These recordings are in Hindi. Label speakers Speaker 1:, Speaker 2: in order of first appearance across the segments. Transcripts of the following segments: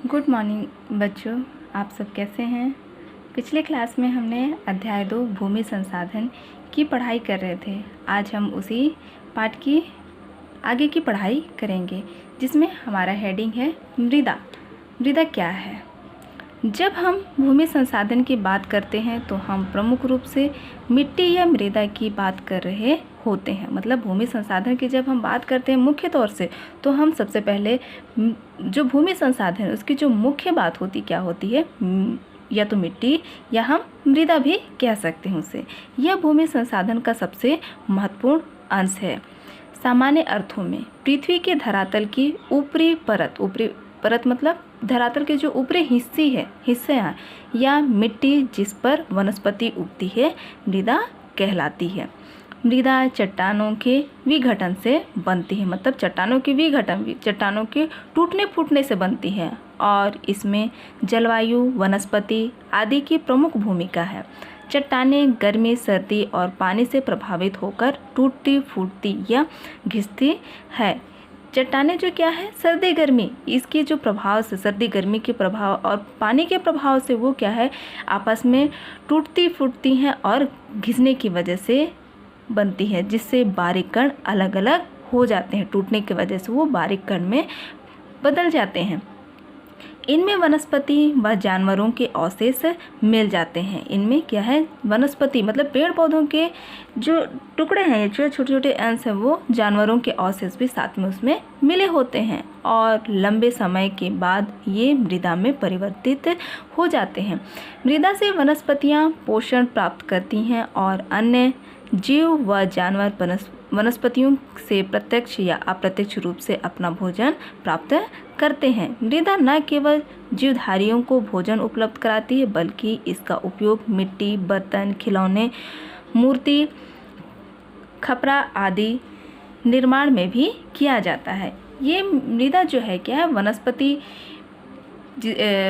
Speaker 1: गुड मॉर्निंग बच्चों, आप सब कैसे हैं। पिछले क्लास में हमने अध्याय 2 भूमि संसाधन की पढ़ाई कर रहे थे। आज हम उसी पाठ की आगे की पढ़ाई करेंगे, जिसमें हमारा हेडिंग है मृदा। मृदा क्या है? जब हम भूमि संसाधन की बात करते हैं तो हम प्रमुख रूप से मिट्टी या मृदा की बात कर रहे होते हैं। मतलब भूमि संसाधन की जब हम बात करते हैं मुख्य तौर से, तो हम सबसे पहले जो भूमि संसाधन है उसकी जो मुख्य बात होती क्या होती है, या तो मिट्टी या हम मृदा भी कह सकते हैं उसे। यह भूमि संसाधन का सबसे महत्वपूर्ण अंश है। सामान्य अर्थों में पृथ्वी के धरातल की ऊपरी परत मतलब धरातल के जो ऊपरी हिस्से हैं या मिट्टी जिस पर वनस्पति उगती है, मृदा कहलाती है। मृदा चट्टानों के विघटन से बनती है, मतलब चट्टानों के टूटने फूटने से बनती है, और इसमें जलवायु, वनस्पति आदि की प्रमुख भूमिका है। चट्टानें गर्मी, सर्दी और पानी से प्रभावित होकर टूटती फूटती या घिसती है। चट्टानें जो क्या है, सर्दी गर्मी, इसके जो प्रभाव से, सर्दी गर्मी के प्रभाव और पानी के प्रभाव से वो क्या है, आपस में टूटती फूटती हैं और घिसने की वजह से बनती है, जिससे बारीक कण अलग अलग हो जाते हैं। टूटने की वजह से वो बारीक कण में बदल जाते हैं। इनमें वनस्पति व जानवरों के अवशेष मिल जाते हैं। इनमें क्या है, वनस्पति मतलब पेड़ पौधों के जो टुकड़े हैं, जो छोटे छोटे अंश हैं, वो जानवरों के अवशेष भी साथ में उसमें मिले होते हैं, और लंबे समय के बाद ये मृदा में परिवर्तित हो जाते हैं। मृदा से वनस्पतियाँ पोषण प्राप्त करती हैं और अन्य जीव व जानवर वनस्पतियों से प्रत्यक्ष या अप्रत्यक्ष रूप से अपना भोजन प्राप्त करते हैं। मृदा न केवल जीवधारियों को भोजन उपलब्ध कराती है, बल्कि इसका उपयोग मिट्टी, बर्तन, खिलौने, मूर्ति, खपरा आदि निर्माण में भी किया जाता है। ये मृदा जो है क्या है,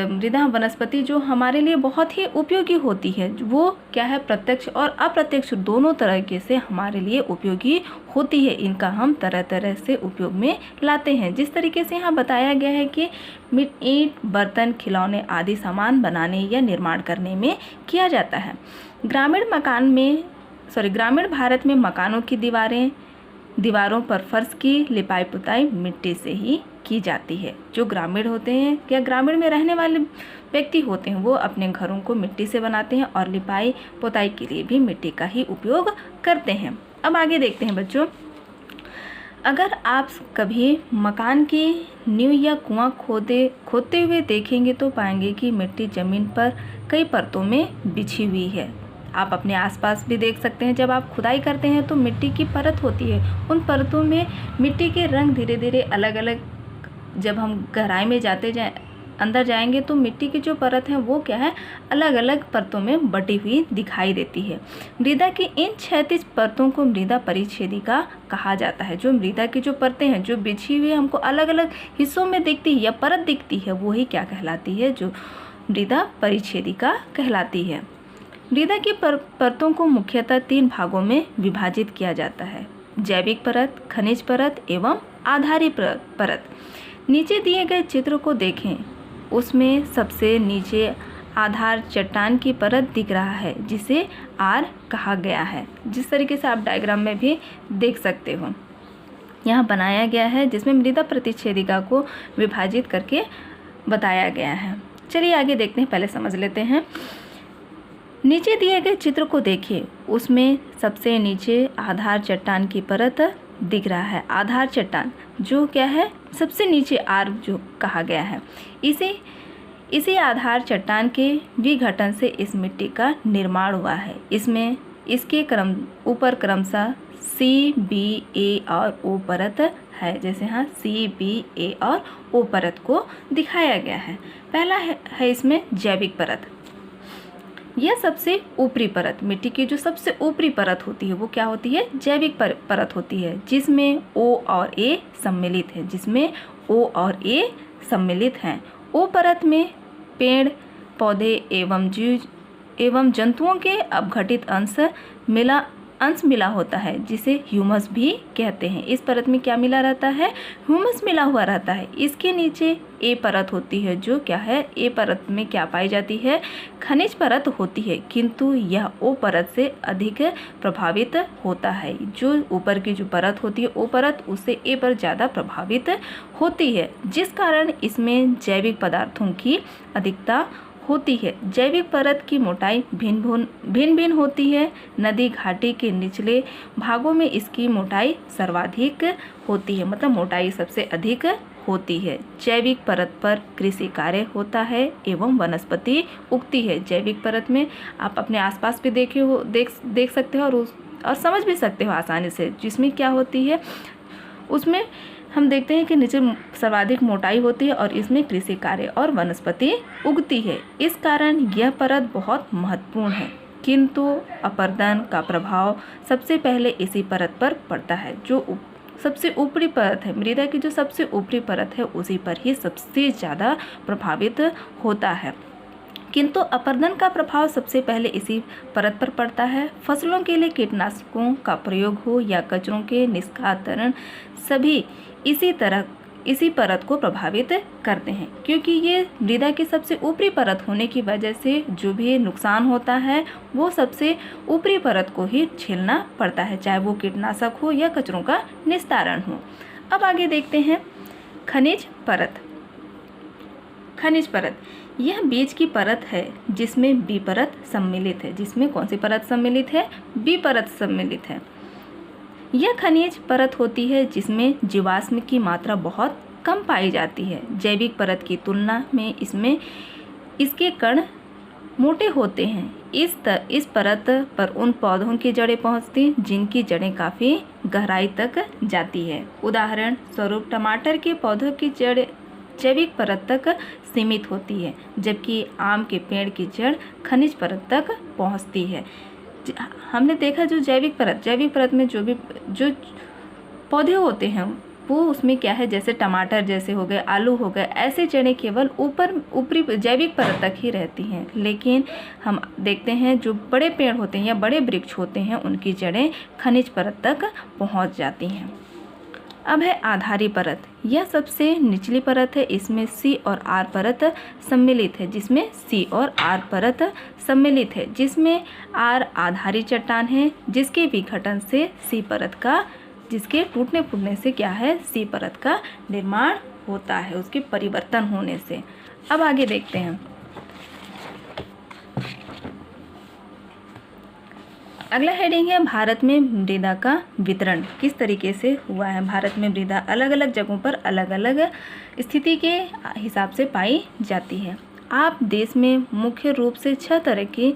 Speaker 1: मृदा वनस्पति जो हमारे लिए बहुत ही उपयोगी होती है, वो क्या है, प्रत्यक्ष और अप्रत्यक्ष दोनों तरीके से हमारे लिए उपयोगी होती है। इनका हम तरह तरह से उपयोग में लाते हैं। जिस तरीके से यहाँ बताया गया है कि ईंट, बर्तन, खिलौने आदि सामान बनाने या निर्माण करने में किया जाता है। ग्रामीण भारत में मकानों की दीवारों पर फर्श की लिपाई पुताई मिट्टी से ही की जाती है। जो ग्रामीण होते हैं या ग्रामीण में रहने वाले व्यक्ति होते हैं, वो अपने घरों को मिट्टी से बनाते हैं और लिपाई पुताई के लिए भी मिट्टी का ही उपयोग करते हैं। अब आगे देखते हैं बच्चों, अगर आप कभी मकान की नींव या कुआं खोदते हुए देखेंगे तो पाएंगे कि मिट्टी जमीन पर कई परतों में बिछी हुई है। आप अपने आसपास भी देख सकते हैं, जब आप खुदाई करते हैं तो मिट्टी की परत होती है। उन परतों में मिट्टी के रंग धीरे धीरे अलग अलग, जब हम गहराई में अंदर जाएंगे तो मिट्टी की जो परत है वो क्या है, अलग अलग परतों में बटी हुई दिखाई देती है। मृदा की इन क्षैतिज परतों को मृदा परिच्छेदिका कहा जाता है। जो मृदा की जो परतें हैं, जो बिछी हुई हमको अलग अलग हिस्सों में दिखती है या परत दिखती है, वो ही क्या कहलाती है, जो मृदा परिच्छेदिका कहलाती है। मृदा की परतों को मुख्यतः 3 भागों में विभाजित किया जाता है: जैविक परत, खनिज परत एवं आधारी परत। नीचे दिए गए चित्र को देखें, उसमें सबसे नीचे आधार चट्टान की परत दिख रहा है, जिसे आर कहा गया है। जिस तरीके से आप डायग्राम में भी देख सकते हो, यहाँ बनाया गया है, जिसमें मृदा प्रतिच्छेदिका को विभाजित करके बताया गया है। चलिए आगे देखते हैं, पहले समझ लेते हैं। नीचे दिए गए चित्र को देखिए, उसमें सबसे नीचे आधार चट्टान की परत दिख रहा है। आधार चट्टान जो क्या है, सबसे नीचे आर जो कहा गया है, इसी आधार चट्टान के विघटन से इस मिट्टी का निर्माण हुआ है। इसमें इसके ऊपर क्रमशः सी, बी, ए और ओ परत है। जैसे यहाँ सी, बी, ए और ओ परत को दिखाया गया है। पहला है इसमें जैविक परत। यह सबसे ऊपरी परत, मिट्टी की जो सबसे ऊपरी परत होती है वो क्या होती है, जैविक परत होती है, जिसमें ओ और ए सम्मिलित हैं। ओ परत में पेड़ पौधे एवं जीव एवं जंतुओं के अपघटित अंश मिला होता है जिसे ह्यूमस भी कहते हैं। इस परत में क्या मिला रहता है? ह्यूमस मिला हुआ रहता है। इसके नीचे ए परत होती है, जो क्या है, ए परत में क्या पाई जाती है? खनिज परत होती है, किंतु यह ओ परत से अधिक प्रभावित होता है। जो ऊपर की जो परत होती है ओ परत, उससे ए परत ज़्यादा प्रभावित होती है, जिस कारण इसमें जैविक पदार्थों की अधिकता होती है। जैविक परत की मोटाई भिन्न भिन्न होती है। नदी घाटी के निचले भागों में इसकी मोटाई सर्वाधिक होती है, मतलब मोटाई सबसे अधिक होती है। जैविक परत पर कृषि कार्य होता है एवं वनस्पति उगती है। जैविक परत में आप अपने आसपास भी देख सकते हो और समझ भी सकते हो आसानी से, जिसमें क्या होती है, उसमें हम देखते हैं कि नीचे सर्वाधिक मोटाई होती है और इसमें कृषि कार्य और वनस्पति उगती है। इस कारण यह परत बहुत महत्वपूर्ण है, किंतु अपरदन का प्रभाव सबसे पहले इसी परत पर पड़ता है। जो सबसे ऊपरी परत है, मृदा की जो सबसे ऊपरी परत है, उसी पर ही सबसे ज़्यादा प्रभावित होता है, किंतु अपरदन का प्रभाव सबसे पहले इसी परत पर पड़ता है। फसलों के लिए कीटनाशकों का प्रयोग हो या कचरों के निष्कासन, सभी इसी परत को प्रभावित करते हैं, क्योंकि ये मृदा की सबसे ऊपरी परत होने की वजह से जो भी नुकसान होता है वो सबसे ऊपरी परत को ही झेलना पड़ता है, चाहे वो कीटनाशक हो या कचरों का निस्तारण हो। अब आगे देखते हैं खनिज परत। खनिज परत यह बीज की परत है जिसमें बी परत सम्मिलित है। जिसमें कौन सी परत सम्मिलित है? बी परत सम्मिलित है। यह खनिज परत होती है जिसमें जीवाश्म की मात्रा बहुत कम पाई जाती है। जैविक परत की तुलना में इसके कण मोटे होते हैं। इस परत पर उन पौधों की जड़ें पहुंचती जिनकी जड़ें काफ़ी गहराई तक जाती है। उदाहरण स्वरूप टमाटर के पौधों की जड़ जैविक परत तक सीमित होती है, जबकि आम के पेड़ की जड़ खनिज परत तक पहुंचती है। हमने देखा जो जैविक परत में जो पौधे होते हैं वो उसमें क्या है, जैसे टमाटर जैसे हो गए, आलू हो गए, ऐसे जड़ें केवल ऊपरी जैविक परत तक ही रहती हैं। लेकिन हम देखते हैं जो बड़े पेड़ होते हैं या बड़े वृक्ष होते हैं उनकी जड़ें खनिज परत तक पहुंच जाती हैं। अब है आधारी परत। यह सबसे निचली परत है। इसमें सी और आर परत सम्मिलित है। जिसमें आर आधारी चट्टान है, जिसके विघटन से जिसके टूटने फूटने से क्या है, सी परत का निर्माण होता है, उसके परिवर्तन होने से। अब आगे देखते हैं अगला हेडिंग है भारत में मृदा का वितरण किस तरीके से हुआ है। भारत में मृदा अलग अलग जगहों पर अलग अलग स्थिति के हिसाब से पाई जाती है। आप देश में मुख्य रूप से 6 तरह की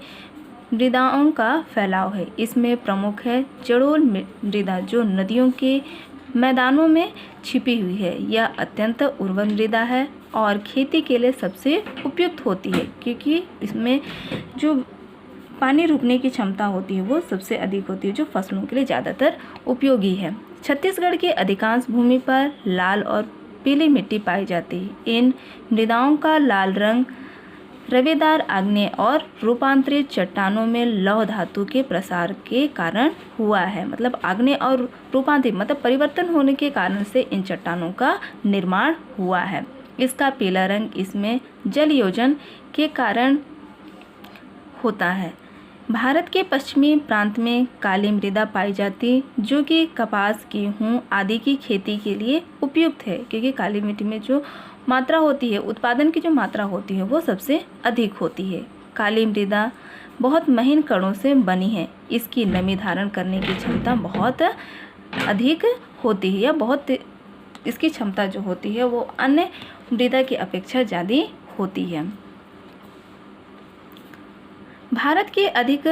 Speaker 1: मृदाओं का फैलाव है। इसमें प्रमुख है जड़ोल मृदा, जो नदियों के मैदानों में छिपी हुई है। यह अत्यंत उर्वर मृदा है और खेती के लिए सबसे उपयुक्त होती है, क्योंकि इसमें जो पानी रुकने की क्षमता होती है वो सबसे अधिक होती है, जो फसलों के लिए ज़्यादातर उपयोगी है। छत्तीसगढ़ के अधिकांश भूमि पर लाल और पीली मिट्टी पाई जाती है। इन मृदाओं का लाल रंग रवेदार आग्नेय और रूपांतरित चट्टानों में लौह धातु के प्रसार के कारण हुआ है। मतलब आग्नेय और रूपांतरित मतलब परिवर्तन होने के कारण से इन चट्टानों का निर्माण हुआ है। इसका पीला रंग इसमें जल योजन के कारण होता है। भारत के पश्चिमी प्रांत में काली मृदा पाई जाती, जो कि कपास, गेहूँ आदि की खेती के लिए उपयुक्त है, क्योंकि काली मिट्टी में जो मात्रा होती है, उत्पादन की जो मात्रा होती है वो सबसे अधिक होती है। काली मृदा बहुत महीन कणों से बनी है। इसकी नमी धारण करने की क्षमता बहुत अधिक होती है, या बहुत इसकी क्षमता जो होती है वो अन्य मृदा की अपेक्षा ज़्यादा होती है। भारत के अधिक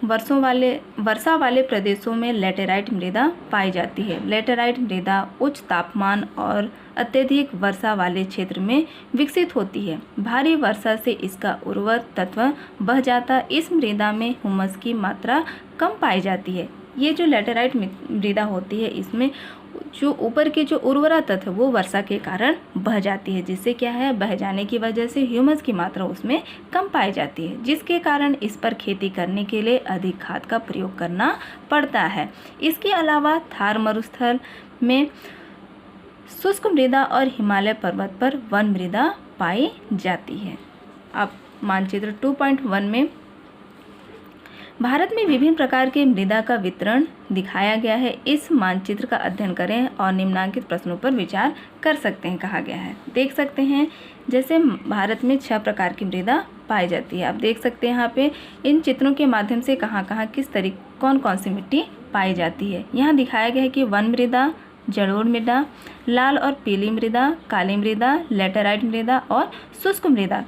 Speaker 1: वर्षा वाले प्रदेशों में लैटेराइट मृदा पाई जाती है। लैटेराइट मृदा उच्च तापमान और अत्यधिक वर्षा वाले क्षेत्र में विकसित होती है। भारी वर्षा से इसका उर्वर तत्व बह जाता। इस मृदा में हुमस की मात्रा कम पाई जाती है। ये जो लैटेराइट मृदा होती है इसमें जो ऊपर की जो उर्वरा तत्व वो वर्षा के कारण बह जाती है, जिससे क्या है, बह जाने की वजह से ह्यूमस की मात्रा उसमें कम पाई जाती है, जिसके कारण इस पर खेती करने के लिए अधिक खाद का प्रयोग करना पड़ता है। इसके अलावा थार मरुस्थल में शुष्क मृदा और हिमालय पर्वत पर वन मृदा पाई जाती है। अब मानचित्र 2.1 में भारत में विभिन्न प्रकार के मृदा का वितरण दिखाया गया है। इस मानचित्र का अध्ययन करें और निम्नलिखित प्रश्नों पर विचार कर सकते हैं, कहा गया है। देख सकते हैं जैसे भारत में 6 प्रकार की मृदा पाई जाती है। आप देख सकते हैं यहाँ पे इन चित्रों के माध्यम से कहाँ कहाँ किस तरीके कौन कौन सी मिट्टी पाई जाती है। यहाँ दिखाया गया है कि वन मृदा, जलोढ़ मृदा, लाल और पीली मृदा, काली मृदा, लेटेराइट मृदा और शुष्क मृदा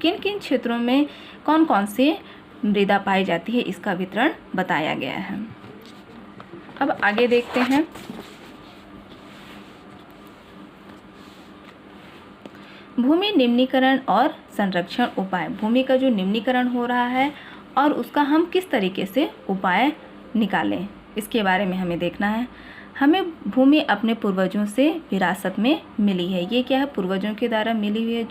Speaker 1: किन किन क्षेत्रों में कौन कौन सी मृदा पाई जाती है, इसका वितरण बताया गया है। अब आगे देखते हैं। भूमि निम्नीकरण और संरक्षण उपाय। भूमि का जो निम्नीकरण हो रहा है और उसका हम किस तरीके से उपाय निकालें, इसके बारे में हमें देखना है। हमें भूमि अपने पूर्वजों से विरासत में मिली है। ये क्या है, पूर्वजों के द्वारा मिली हुई है,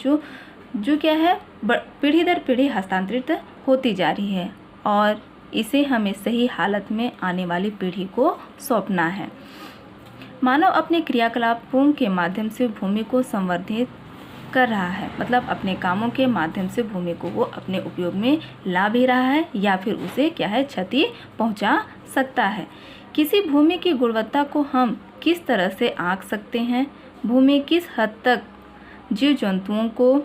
Speaker 1: जो क्या है, पीढ़ी दर पीढ़ी हस्तांतरित होती जा रही है और इसे हमें सही हालत में आने वाली पीढ़ी को सौंपना है। मानव अपने क्रियाकलापों के माध्यम से भूमि को संवर्धित कर रहा है, मतलब अपने कामों के माध्यम से भूमि को वो अपने उपयोग में ला भी रहा है या फिर उसे क्या है, क्षति पहुंचा सकता है। किसी भूमि की गुणवत्ता को हम किस तरह से आंक सकते हैं? भूमि किस हद तक जीव जंतुओं को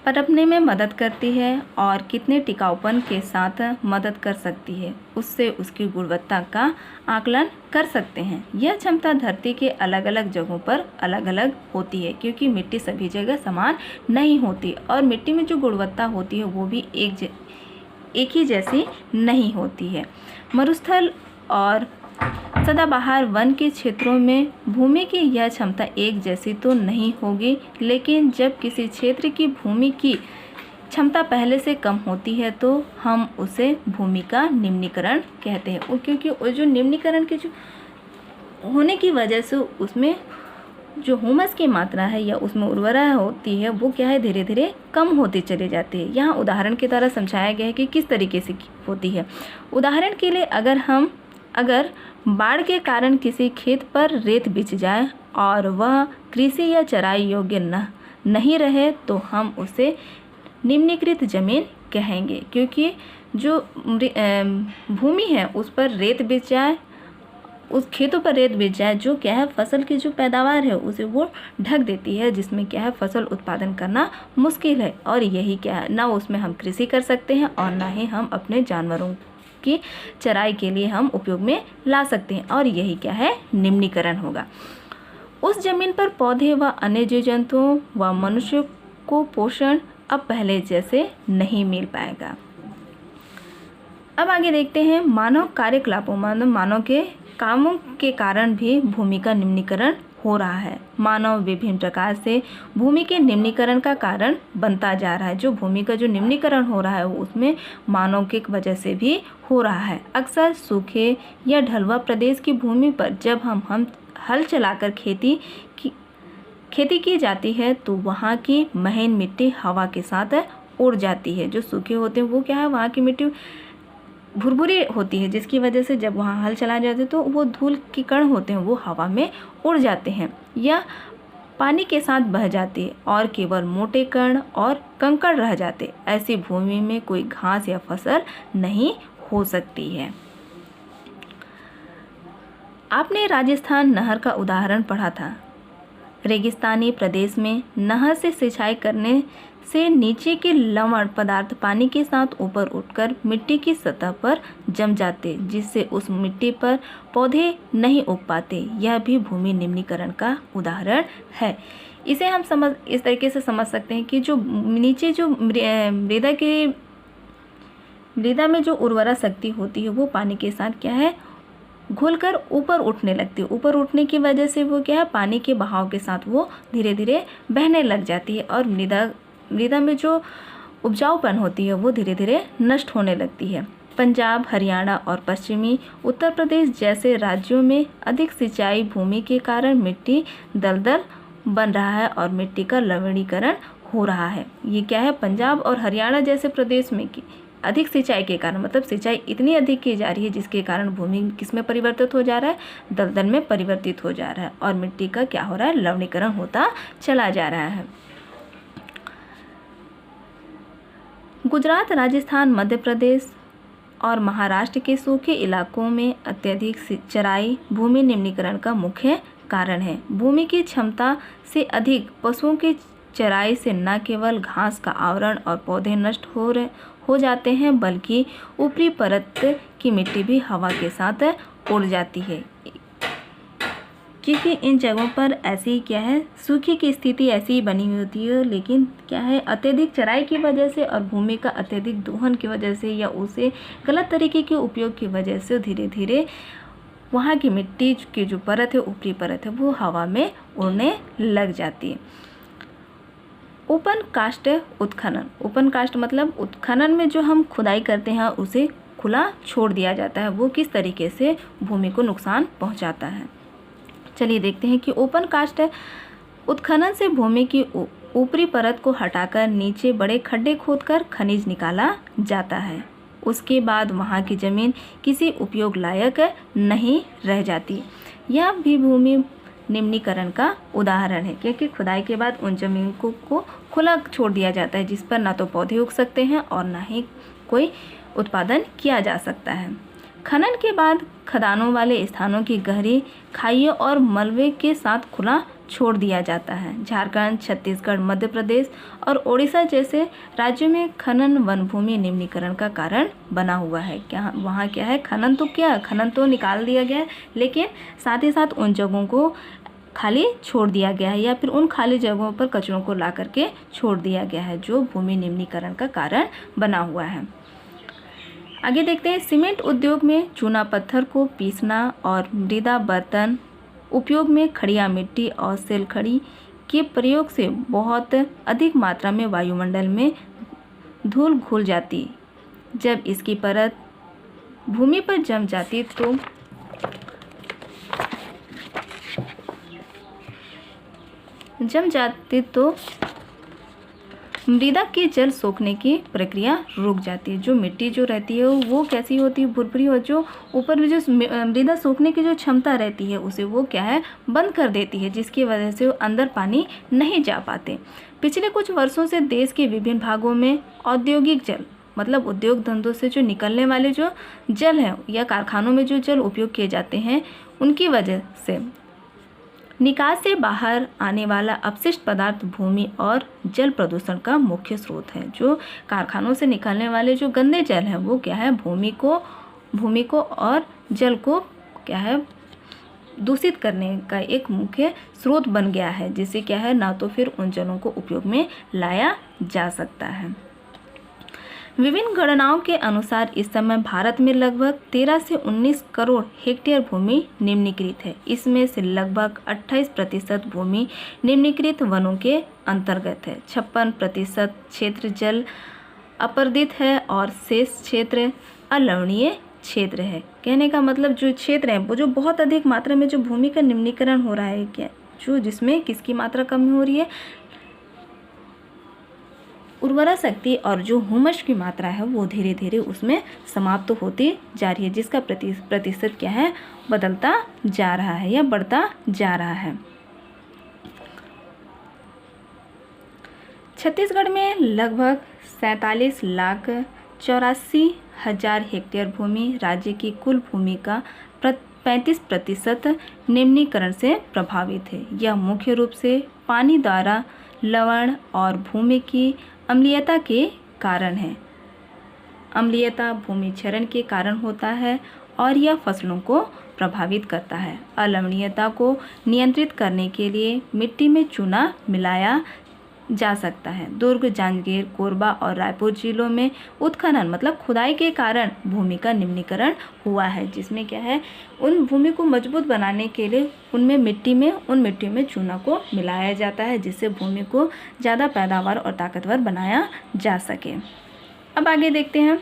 Speaker 1: पनपने में मदद करती है और कितने टिकाऊपन के साथ मदद कर सकती है, उससे उसकी गुणवत्ता का आकलन कर सकते हैं। यह क्षमता धरती के अलग अलग जगहों पर अलग अलग होती है, क्योंकि मिट्टी सभी जगह समान नहीं होती और मिट्टी में जो गुणवत्ता होती है वो भी एक ही जैसी नहीं होती है। मरुस्थल और सदाबहार वन के क्षेत्रों में भूमि की यह क्षमता एक जैसी तो नहीं होगी, लेकिन जब किसी क्षेत्र की भूमि की क्षमता पहले से कम होती है तो हम उसे भूमि का निम्नीकरण कहते हैं। क्योंकि वो जो निम्नीकरण के जो होने की वजह से उसमें जो ह्यूमस की मात्रा है या उसमें उर्वरा होती है वो क्या है, धीरे धीरे कम होती चली जाती है। यहाँ उदाहरण के द्वारा समझाया गया है कि किस तरीके से होती है। उदाहरण के लिए अगर बाढ़ के कारण किसी खेत पर रेत बिछ जाए और वह कृषि या चराई योग्य नहीं रहे तो हम उसे निम्नीकृत जमीन कहेंगे, क्योंकि जो भूमि है उस पर रेत बिछ जाए, उस खेतों पर रेत बिछ जाए, जो क्या है, फसल की जो पैदावार है उसे वो ढक देती है, जिसमें क्या है, फसल उत्पादन करना मुश्किल है। और यही क्या है, ना उसमें हम कृषि कर सकते हैं और ना ही हम अपने जानवरों की चराई के लिए हम उपयोग में ला सकते हैं, और यही क्या है, निम्नीकरण होगा। उस जमीन पर पौधे व अन्य जीव जंतुओं व मनुष्य को पोषण अब पहले जैसे नहीं मिल पाएगा। अब आगे देखते हैं मानव कार्यकलापों, मानव के कामों के कारण भी भूमि का निम्नीकरण हो रहा है। मानव विभिन्न प्रकार से भूमि के निम्नीकरण का कारण बनता जा रहा है। जो भूमि का जो निम्नीकरण हो रहा है वो उसमें मानव की वजह से भी हो रहा है। अक्सर सूखे या ढलुआ प्रदेश की भूमि पर जब हम हल चलाकर खेती की जाती है तो वहाँ की महीन मिट्टी हवा के साथ उड़ जाती है। जो सूखे होते हैं वो क्या है, वहाँ की मिट्टी भुरभुरी होती है, जिसकी वजह से जब वहाँ हल चलाए जाते हैं तो वो धूल के कण होते हैं वो हवा में उड़ जाते हैं या पानी के साथ बह जाते हैं और केवल मोटे कण और कंकड़ रह जाते। ऐसी भूमि में कोई घास या फसल नहीं हो सकती है। आपने राजस्थान नहर का उदाहरण पढ़ा था। रेगिस्तानी प्रदेश में नहर से सिंचाई करने से नीचे के लवण पदार्थ पानी के साथ ऊपर उठकर मिट्टी की सतह पर जम जाते, जिससे उस मिट्टी पर पौधे नहीं उग पाते। यह भी भूमि निम्नीकरण का उदाहरण है। इसे हम इस तरीके से समझ सकते हैं कि जो नीचे जो मृदा में जो उर्वरा शक्ति होती है वो पानी के साथ क्या है, घुलकर ऊपर उठने लगती है। ऊपर उठने की वजह से वो क्या है, पानी के बहाव के साथ वो धीरे धीरे बहने लग जाती है और मृदा में जो उपजाऊपन होती है वो धीरे धीरे नष्ट होने लगती है। पंजाब, हरियाणा और पश्चिमी उत्तर प्रदेश जैसे राज्यों में अधिक सिंचाई भूमि के कारण मिट्टी दलदल बन रहा है और मिट्टी का लवणीकरण हो रहा है। ये क्या है, पंजाब और हरियाणा जैसे प्रदेश में कि अधिक सिंचाई के कारण, मतलब सिंचाई इतनी अधिक की जा रही है जिसके कारण भूमि किस में परिवर्तित हो जा रहा है, दलदल में परिवर्तित हो जा रहा है और मिट्टी का क्या हो रहा है, लवणीकरण होता चला जा रहा है। गुजरात, राजस्थान, मध्य प्रदेश और महाराष्ट्र के सूखे इलाकों में अत्यधिक चराई भूमि निम्नीकरण का मुख्य कारण है। भूमि की क्षमता से अधिक पशुओं की चराई से न केवल घास का आवरण और पौधे नष्ट हो जाते हैं, बल्कि ऊपरी परत की मिट्टी भी हवा के साथ उड़ जाती है, क्योंकि इन जगहों पर ऐसी क्या है, सूखे की स्थिति ऐसी ही बनी हुई होती है। लेकिन क्या है, अत्यधिक चराई की वजह से और भूमि का अत्यधिक दोहन की वजह से या उसे गलत तरीके के उपयोग की वजह से धीरे धीरे वहाँ की मिट्टी की जो परत है, ऊपरी परत है, वो हवा में उड़ने लग जाती है। ओपन कास्ट उत्खनन, ओपन कास्ट मतलब उत्खनन में जो हम खुदाई करते हैं उसे खुला छोड़ दिया जाता है, वो किस तरीके से भूमि को नुकसान पहुंचाता है। चलिए देखते हैं कि ओपन कास्ट उत्खनन से भूमि की ऊपरी परत को हटाकर नीचे बड़े खड्डे खोदकर खनिज निकाला जाता है। उसके बाद वहाँ की ज़मीन किसी उपयोग लायक नहीं रह जाती। यह भी भूमि निम्नीकरण का उदाहरण है, क्योंकि खुदाई के बाद उन जमीन को खुला छोड़ दिया जाता है जिस पर ना तो पौधे उग सकते हैं और ना ही कोई उत्पादन किया जा सकता है। खनन के बाद खदानों वाले स्थानों की गहरी खाइयों और मलबे के साथ खुला छोड़ दिया जाता है। झारखंड, छत्तीसगढ़, मध्य प्रदेश और ओडिशा जैसे राज्यों में खनन वन भूमि निम्नीकरण का कारण बना हुआ है। क्या वहाँ क्या है, खनन तो निकाल दिया गया है, लेकिन साथ ही साथ उन जगहों को खाली छोड़ दिया गया है या फिर उन खाली जगहों पर कचरों को ला करके छोड़ दिया गया है, जो भूमि निम्नीकरण का कारण बना हुआ है। आगे देखते हैं, सीमेंट उद्योग में चूना पत्थर को पीसना और मृदा बर्तन उपयोग में खड़िया मिट्टी और सेल खड़ी के प्रयोग से बहुत अधिक मात्रा में वायुमंडल में धूल घुल जाती। जब इसकी परत भूमि पर जम जाती तो मृदा के जल सोखने की प्रक्रिया रुक जाती है। जो मिट्टी जो रहती है वो कैसी होती है, भुरभुरी, और जो ऊपर में जो मृदा सोखने की जो क्षमता रहती है उसे वो क्या है, बंद कर देती है, जिसकी वजह से अंदर पानी नहीं जा पाते। पिछले कुछ वर्षों से देश के विभिन्न भागों में औद्योगिक जल, मतलब उद्योग धंधों से जो निकलने वाले जो जल है या कारखानों में जो जल उपयोग किए जाते हैं, उनकी वजह से निकास से बाहर आने वाला अपशिष्ट पदार्थ भूमि और जल प्रदूषण का मुख्य स्रोत है। जो कारखानों से निकलने वाले जो गंदे जल हैं वो क्या है, भूमि को और जल को क्या है, दूषित करने का एक मुख्य स्रोत बन गया है, जिससे क्या है, ना तो फिर उन जलों को उपयोग में लाया जा सकता है। विभिन्न गणनाओं के अनुसार इस समय भारत में लगभग 13 से 19 करोड़ हेक्टेयर भूमि निम्नीकृत है। इसमें से लगभग 28% भूमि निम्नीकृत वनों के अंतर्गत है। 56% क्षेत्र जल अपर्दित है और शेष क्षेत्र अलवणीय क्षेत्र है। कहने का मतलब जो क्षेत्र है वो जो बहुत अधिक मात्रा में जो भूमि का निम्नीकरण हो रहा है, क्या जो जिसमें किसकी मात्रा कम हो रही है, उर्वरा शक्ति और जो ह्यूमस की मात्रा है वो धीरे धीरे उसमें समाप्त होती जा रही है, जिसका प्रतिशत क्या है, बदलता जा रहा है या बढ़ता जा रहा है। छत्तीसगढ़ में लगभग 47,84,000 हेक्टेयर भूमि राज्य की कुल भूमि का 35% निम्नीकरण से प्रभावित है। यह मुख्य रूप से पानी द्वारा लवण और भूमि की अम्लीयता के कारण है। अम्लीयता भूमि क्षरण के कारण होता है और यह फसलों को प्रभावित करता है। अलवणीयता को नियंत्रित करने के लिए मिट्टी में चूना मिलाया जा सकता है। दुर्ग, जांजगीर, कोरबा और रायपुर जिलों में उत्खनन मतलब खुदाई के कारण भूमि का निम्नीकरण हुआ है, जिसमें क्या है, उन भूमि को मजबूत बनाने के लिए उन मिट्टी में चूना को मिलाया जाता है, जिससे भूमि को ज़्यादा पैदावार और ताकतवर बनाया जा सके। अब आगे देखते हैं,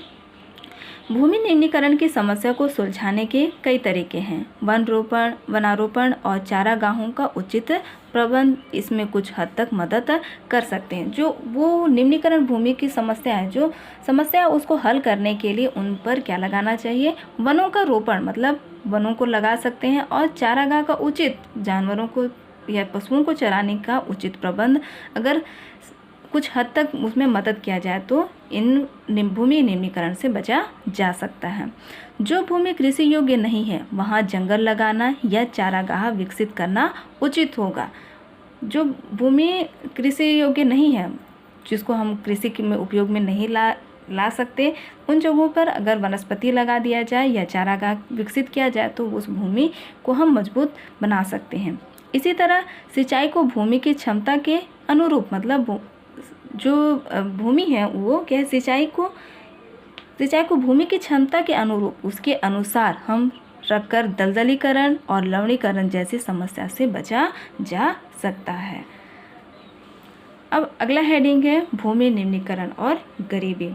Speaker 1: भूमि निम्नीकरण की समस्या को सुलझाने के कई तरीके हैं। वनारोपण और चारागाहों का उचित प्रबंध इसमें कुछ हद तक मदद कर सकते हैं। जो वो निम्नीकरण भूमि की समस्या है, जो समस्या उसको हल करने के लिए उन पर क्या लगाना चाहिए, वनों का रोपण, मतलब वनों को लगा सकते हैं, और चारागाह का उचित, जानवरों को या पशुओं को चराने का उचित प्रबंध अगर कुछ हद तक उसमें मदद किया जाए तो इन भूमि निम्नीकरण से बचा जा सकता है। जो भूमि कृषि योग्य नहीं है वहाँ जंगल लगाना या चारागाह विकसित करना उचित होगा। जो भूमि कृषि योग्य नहीं है, जिसको हम कृषि में उपयोग में नहीं ला सकते, उन जगहों पर अगर वनस्पति लगा दिया जाए या चारागाह विकसित किया जाए तो उस भूमि को हम मजबूत बना सकते हैं। इसी तरह सिंचाई को भूमि की क्षमता के अनुरूप, मतलब जो भूमि है वो क्या है, सिंचाई को भूमि की क्षमता के अनुरूप, उसके अनुसार हम रखकर दलदलीकरण और लवणीकरण जैसी समस्या से बचा जा सकता है। अब अगला हेडिंग है भूमि निम्नीकरण और गरीबी।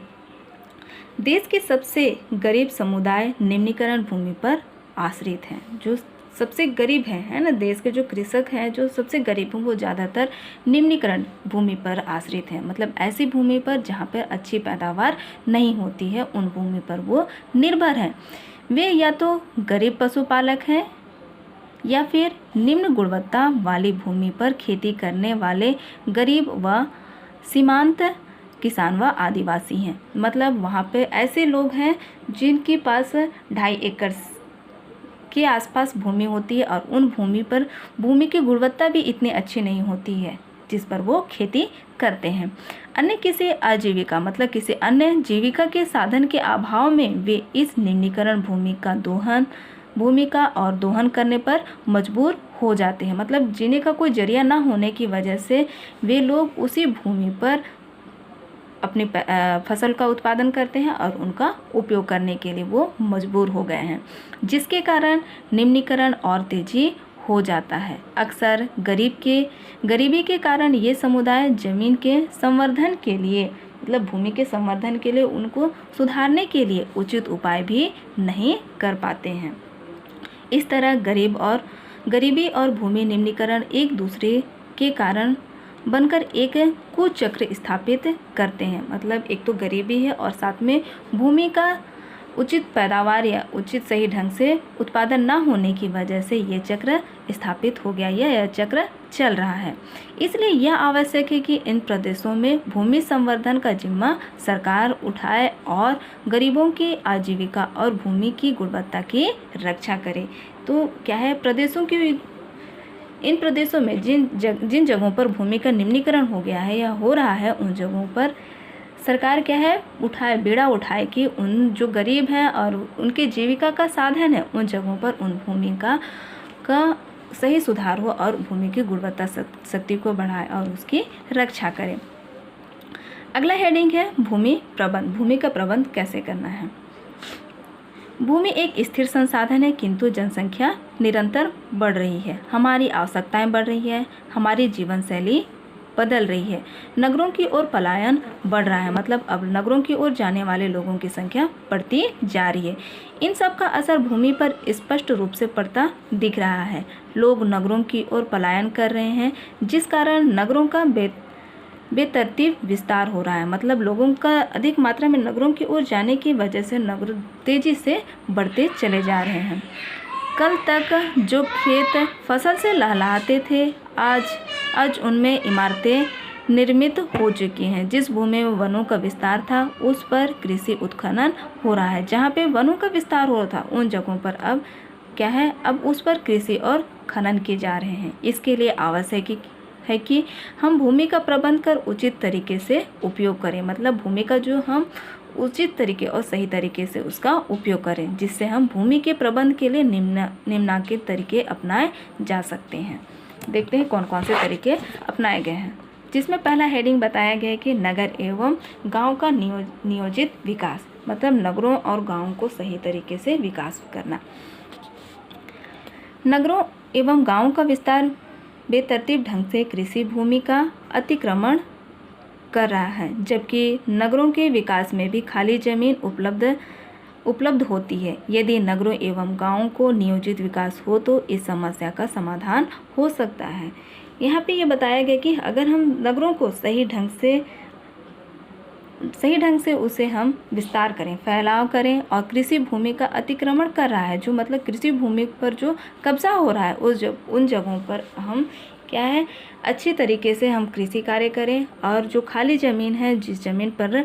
Speaker 1: देश के सबसे गरीब समुदाय निम्नीकरण भूमि पर आश्रित हैं। जो सबसे गरीब है ना, देश के जो कृषक हैं, जो सबसे गरीब हैं, वो ज़्यादातर निम्नीकरण भूमि पर आश्रित हैं। मतलब ऐसी भूमि पर जहाँ पर अच्छी पैदावार नहीं होती है, उन भूमि पर वो निर्भर हैं। वे या तो गरीब पशुपालक हैं या फिर निम्न गुणवत्ता वाली भूमि पर खेती करने वाले गरीब व सीमांत किसान व आदिवासी हैं। मतलब वहाँ पे ऐसे लोग हैं जिनके पास 2.5 एकड़ के आसपास भूमि होती है और उन भूमि पर भूमि की गुणवत्ता भी इतनी अच्छी नहीं होती है जिस पर वो खेती करते हैं। अन्य किसी आजीविका, मतलब किसी अन्य जीविका के साधन के अभाव में वे इस निम्नीकरण भूमि का दोहन करने पर मजबूर हो जाते हैं। मतलब जीने का कोई जरिया ना होने की वजह से वे लोग उसी भूमि पर अपनी फसल का उत्पादन करते हैं और उनका उपयोग करने के लिए वो मजबूर हो गए हैं, जिसके कारण निम्नीकरण और तेजी हो जाता है। अक्सर गरीबी के कारण ये समुदाय जमीन के संवर्धन के लिए, मतलब भूमि के संवर्धन के लिए, उनको सुधारने के लिए उचित उपाय भी नहीं कर पाते हैं। इस तरह गरीबी और भूमि निम्नीकरण एक दूसरे के कारण बनकर एक कुचक्र स्थापित करते हैं। मतलब एक तो गरीबी है और साथ में भूमि का उचित पैदावार या उचित सही ढंग से उत्पादन ना होने की वजह से ये चक्र स्थापित हो गया, यह चक्र चल रहा है। इसलिए यह आवश्यक है कि इन प्रदेशों में भूमि संवर्धन का जिम्मा सरकार उठाए और गरीबों की आजीविका और भूमि की गुणवत्ता की रक्षा करे। तो क्या है, इन प्रदेशों में जिन जगहों पर भूमि का निम्नीकरण हो गया है या हो रहा है, उन जगहों पर सरकार क्या है, बेड़ा उठाए कि उन जो गरीब हैं और उनके जीविका का साधन है, उन जगहों पर उन भूमि का सही सुधार हो और भूमि की गुणवत्ता शक्ति को बढ़ाए और उसकी रक्षा करें। अगला हेडिंग है भूमि प्रबंध। भूमि का प्रबंध कैसे करना है। भूमि एक स्थिर संसाधन है, किंतु जनसंख्या निरंतर बढ़ रही है, हमारी आवश्यकताएं बढ़ रही है, हमारी जीवन शैली बदल रही है, नगरों की ओर पलायन बढ़ रहा है। मतलब अब नगरों की ओर जाने वाले लोगों की संख्या बढ़ती जा रही है। इन सब का असर भूमि पर स्पष्ट रूप से पड़ता दिख रहा है। लोग नगरों की ओर पलायन कर रहे हैं, जिस कारण नगरों का बेतरतीब विस्तार हो रहा है। मतलब लोगों का अधिक मात्रा में नगरों की ओर जाने की वजह से नगर तेजी से बढ़ते चले जा रहे हैं। कल तक जो खेत फसल से लहलहाते थे, आज उनमें इमारतें निर्मित हो चुकी हैं। जिस भूमि में वनों का विस्तार था, उस पर कृषि उत्खनन हो रहा है। जहाँ पे वनों का विस्तार हो रहा था, उन जगहों पर अब क्या है, अब उस पर कृषि और खनन किए जा रहे हैं। इसके लिए आवश्यक है कि हम भूमि का प्रबंध कर उचित तरीके से उपयोग करें। मतलब भूमि का जो हम उचित तरीके और सही तरीके से उसका उपयोग करें, जिससे हम भूमि के प्रबंध के लिए निम्नलिखित तरीके अपनाए जा सकते हैं। देखते हैं कौन कौन से तरीके अपनाए गए हैं। जिसमें पहला हेडिंग बताया गया है कि नगर एवं गांव का नियोजित विकास। मतलब नगरों और गांवों को सही तरीके से विकास करना। नगरों एवं गांवों का विस्तार बेतरतीब ढंग से कृषि भूमि का अतिक्रमण कर रहा है, जबकि नगरों के विकास में भी खाली जमीन उपलब्ध होती है। यदि नगरों एवं गांवों को नियोजित विकास हो तो इस समस्या का समाधान हो सकता है। यहाँ पे ये बताया गया कि अगर हम नगरों को सही ढंग से उसे हम विस्तार करें, फैलाव करें और कृषि भूमि का अतिक्रमण कर रहा है, जो मतलब कृषि भूमि पर जो कब्जा हो रहा है उन जगहों पर हम क्या है अच्छी तरीके से हम कृषि कार्य करें, और जो खाली ज़मीन है, जिस ज़मीन पर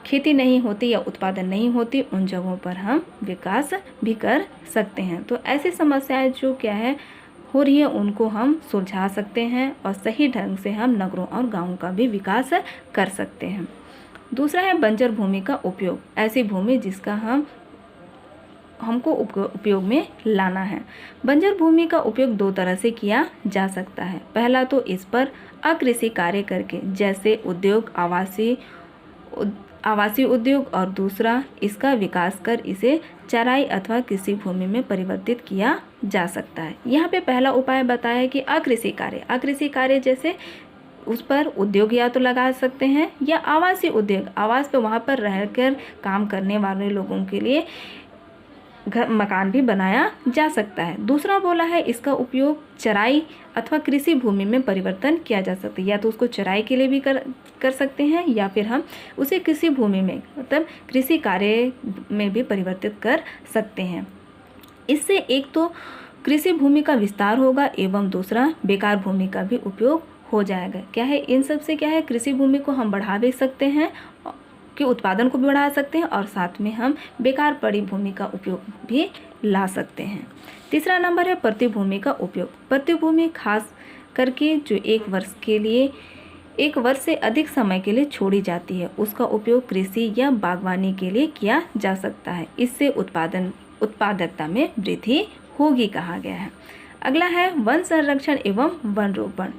Speaker 1: खेती नहीं होती या उत्पादन नहीं होती, उन जगहों पर हम विकास भी कर सकते हैं। तो ऐसी समस्याएं जो क्या है हो रही है उनको हम सुलझा सकते हैं और सही ढंग से हम नगरों और गाँवों का भी विकास कर सकते हैं। दूसरा है बंजर भूमि का उपयोग। ऐसी भूमि जिसका हमको उपयोग में लाना है। बंजर भूमि का उपयोग दो तरह से किया जा सकता है। पहला तो इस पर अकृषि कार्य करके, जैसे उद्योग, आवासीय उद्योग, और दूसरा इसका विकास कर इसे चराई अथवा कृषि भूमि में परिवर्तित किया जा सकता है। यहाँ पे पहला उपाय बताया है कि अकृषि कार्य जैसे उस पर उद्योग या तो लगा सकते हैं, या आवासीय उद्योग, आवास पे वहाँ पर रहकर काम करने वाले लोगों के लिए मकान भी बनाया जा सकता है। दूसरा बोला है इसका उपयोग चराई अथवा कृषि भूमि में परिवर्तन किया जा सकता है। या तो उसको चराई के लिए भी कर सकते हैं, या फिर हम उसे कृषि भूमि में मतलब कृषि कार्य में भी परिवर्तित कर सकते हैं। इससे एक तो कृषि भूमि का विस्तार होगा एवं दूसरा बेकार भूमि का भी उपयोग हो जाएगा। क्या है इन सब से क्या है कृषि भूमि को हम बढ़ा भी सकते हैं, कि उत्पादन को भी बढ़ा सकते हैं, और साथ में हम बेकार पड़ी भूमि का उपयोग भी ला सकते हैं। तीसरा नंबर है प्रतिभूमि का उपयोग। प्रतिभूमि खास करके जो एक वर्ष से अधिक समय के लिए छोड़ी जाती है, उसका उपयोग कृषि या बागवानी के लिए किया जा सकता है। इससे उत्पादकता में वृद्धि होगी कहा गया है। अगला है वन संरक्षण एवं वन रोपण।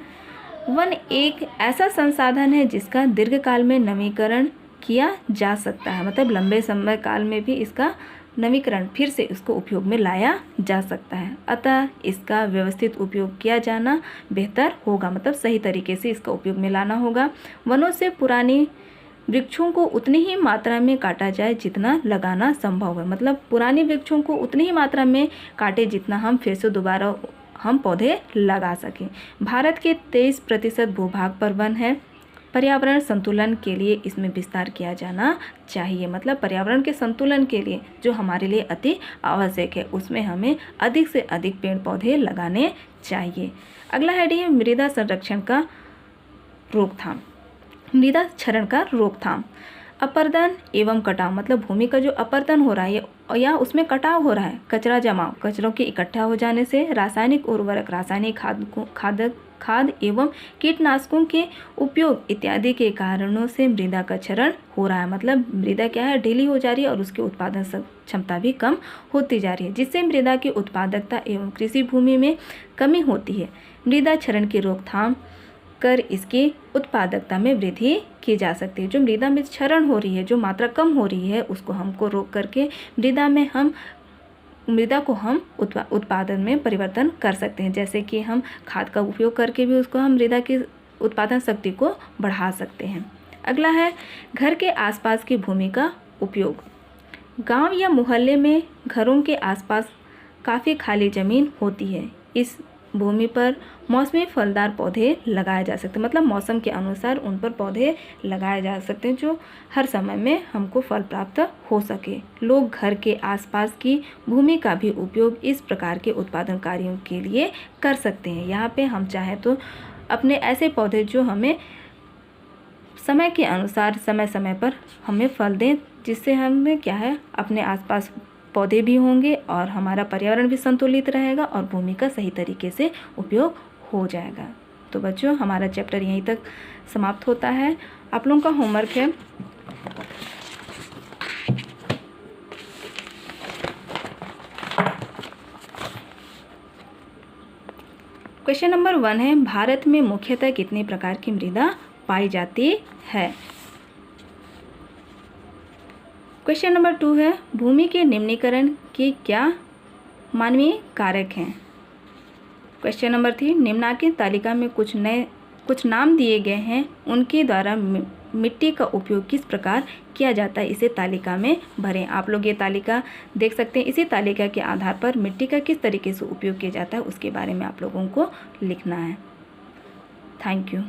Speaker 1: वन एक ऐसा संसाधन है जिसका दीर्घकाल में नवीकरण किया जा सकता है, मतलब लंबे समय काल में भी इसका नवीकरण फिर से इसको उपयोग में लाया जा सकता है। अतः इसका व्यवस्थित उपयोग किया जाना बेहतर होगा, मतलब सही तरीके से इसका उपयोग में लाना होगा। वनों से पुरानी वृक्षों को उतनी ही मात्रा में काटा जाए जितना लगाना संभव है, मतलब पुरानी वृक्षों को उतनी ही मात्रा में काटे जितना हम फिर से दोबारा हम पौधे लगा सकें। भारत के 23% भूभाग पर वन है। पर्यावरण संतुलन के लिए इसमें विस्तार किया जाना चाहिए, मतलब पर्यावरण के संतुलन के लिए जो हमारे लिए अति आवश्यक है, उसमें हमें अधिक से अधिक पेड़ पौधे लगाने चाहिए। अगला हेडिंग है मृदा संरक्षण का रोकथाम, मृदा क्षरण का रोकथाम। अपर्दन एवं कटाव, मतलब भूमि का जो अपर्दन हो रहा है या उसमें कटाव हो रहा है, कचरा जमाव, कचरों के इकट्ठा हो जाने से, रासायनिक उर्वरक, रासायनिक खाद एवं कीटनाशकों के उपयोग इत्यादि के कारणों से मृदा का क्षरण हो रहा है। मतलब मृदा क्या है ढीली हो जा रही है और उसकी उत्पादन क्षमता भी कम होती जा रही है, जिससे मृदा की उत्पादकता एवं कृषि भूमि में कमी होती है। मृदा क्षरण की रोकथाम कर इसकी उत्पादकता में वृद्धि की जा सकती है। जो मृदा में क्षरण हो रही है, जो मात्रा कम हो रही है, उसको हमको रोक करके मृदा को हम उत्पादन में परिवर्तन कर सकते हैं। जैसे कि हम खाद का उपयोग करके भी उसको हम मृदा की उत्पादन शक्ति को बढ़ा सकते हैं। अगला है घर के आसपास की भूमि का उपयोग। गांव या मोहल्ले में घरों के आसपास काफ़ी खाली ज़मीन होती है। इस भूमि पर मौसमी फलदार पौधे लगाए जा सकते हैं, मतलब मौसम के अनुसार उन पर पौधे लगाए जा सकते हैं जो हर समय में हमको फल प्राप्त हो सके। लोग घर के आसपास की भूमि का भी उपयोग इस प्रकार के उत्पादन कार्यों के लिए कर सकते हैं। यहाँ पे हम चाहें तो अपने ऐसे पौधे जो हमें समय के अनुसार समय समय पर हमें फल दें, जिससे हमें क्या है अपने आसपास पौधे भी होंगे और हमारा पर्यावरण भी संतुलित रहेगा और भूमि का सही तरीके से उपयोग हो जाएगा। तो बच्चों हमारा चैप्टर यहीं तक समाप्त होता है। आप लोगों का होमवर्क है क्वेश्चन नंबर 1 है भारत में मुख्यतः कितने प्रकार की मृदा पाई जाती है। क्वेश्चन नंबर 2 है भूमि के निम्नीकरण के क्या मानवीय कारक हैं। क्वेश्चन नंबर 3 निम्नांकित तालिका में कुछ नाम दिए गए हैं, उनके द्वारा मिट्टी का उपयोग किस प्रकार किया जाता है, इसे तालिका में भरें। आप लोग ये तालिका देख सकते हैं। इसी तालिका के आधार पर मिट्टी का किस तरीके से उपयोग किया जाता है उसके बारे में आप लोगों को लिखना है। Thank you.